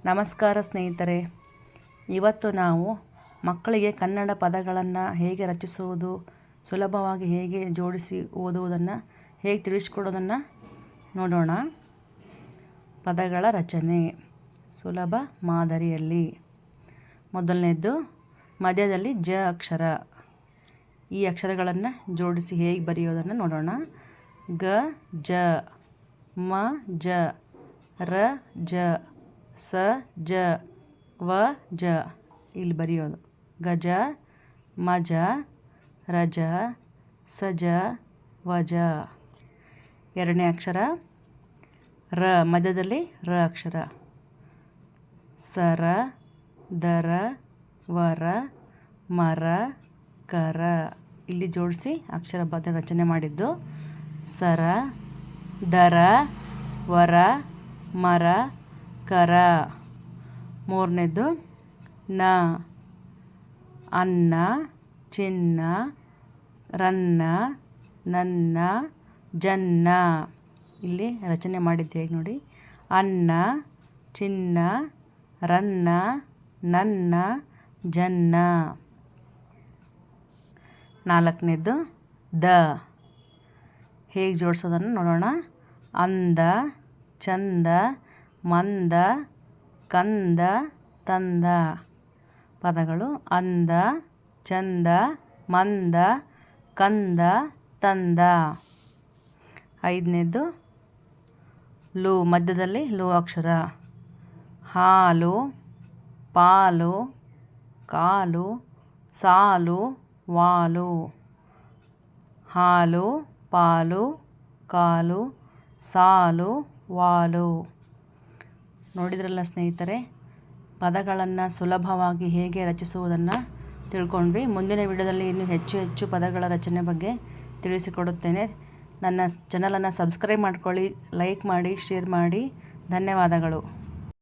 ನಮಸ್ಕಾರ ಸ್ನೇಹಿತರೆ, ಇವತ್ತು ನಾವು ಮಕ್ಕಳಿಗೆ ಕನ್ನಡ ಪದಗಳನ್ನು ಹೇಗೆ ರಚಿಸುವುದು, ಸುಲಭವಾಗಿ ಹೇಗೆ ಜೋಡಿಸಿ ಓದುವುದನ್ನು ಹೇಗೆ ತಿಳಿಸಿಕೊಡೋದನ್ನು ನೋಡೋಣ. ಪದಗಳ ರಚನೆ ಸುಲಭ ಮಾದರಿಯಲ್ಲಿ. ಮೊದಲನೇದ್ದು ಮಧ್ಯದಲ್ಲಿ ಜ ಅಕ್ಷರ. ಈ ಅಕ್ಷರಗಳನ್ನು ಜೋಡಿಸಿ ಹೇಗೆ ಬರೆಯೋದನ್ನು ನೋಡೋಣ. ಗ ಜ, ಮ ಜ, ರ ಜ, ಸ ಜ, ವ ಜ. ಇಲ್ಲಿ ಬರೆಯೋದು ಗಜ, ಮಜ, ರಜ, ಸಜ, ವಜ. ಎರಡನೇ ಅಕ್ಷರ ರ, ಮಧ್ಯದಲ್ಲಿ ರ ಅಕ್ಷರ. ಸರ, ದರ, ವರ, ಮರ, ಕರ. ಇಲ್ಲಿ ಜೋಡಿಸಿ ಅಕ್ಷರ ಬದ ರಚನೆ ಮಾಡಿದ್ದು. ಸರ, ದರ, ವರ, ಮರ, ಕರ. ಮೂರನೇದು ನ, ಅನ್ನ, ಚಿನ್ನ, ರನ್ನ, ನನ್ನ, ಜನ್ನ. ಇಲ್ಲಿ ರಚನೆ ಮಾಡಿದ್ದು ಹೇಗೆ ನೋಡಿ. ಅನ್ನ, ಚಿನ್ನ, ರನ್ನ, ನನ್ನ, ಜನ್ನ. ನಾಲ್ಕನೇದು ದ. ಹೇಗೆ ಜೋಡಿಸೋದನ್ನು ನೋಡೋಣ. ಅಂದ, ಚಂದ, ಮಂದ, ಕಂದ, ತಂದ. ಪದಗಳು ಅಂದ, ಚಂದ, ಮಂದ, ಕಂದ, ತಂದ. ಐದನೇದು ಲು, ಮಧ್ಯದಲ್ಲಿ ಲು ಅಕ್ಷರ. ಹಾಲು, ಪಾಲು, ಕಾಲು, ಸಾಲು, ವಾಲು. ಹಾಲು, ಪಾಲು, ಕಾಲು, ಸಾಲು, ವಾಲು. ನೋಡಿದ್ರಲ್ಲ ಸ್ನೇಹಿತರೆ, ಪದಗಳನ್ನು ಸುಲಭವಾಗಿ ಹೇಗೆ ರಚಿಸುವುದನ್ನು ತಿಳ್ಕೊಂಡ್ವಿ. ಮುಂದಿನ ವಿಡಿಯೋದಲ್ಲಿ ಇನ್ನೂ ಹೆಚ್ಚು ಪದಗಳ ರಚನೆ ಬಗ್ಗೆ ತಿಳಿಸಿಕೊಡುತ್ತೇನೆ. ನನ್ನ ಚಾನಲನ್ನು ಸಬ್ಸ್ಕ್ರೈಬ್ ಮಾಡ್ಕೊಳ್ಳಿ, ಲೈಕ್ ಮಾಡಿ, ಶೇರ್ ಮಾಡಿ. ಧನ್ಯವಾದಗಳು.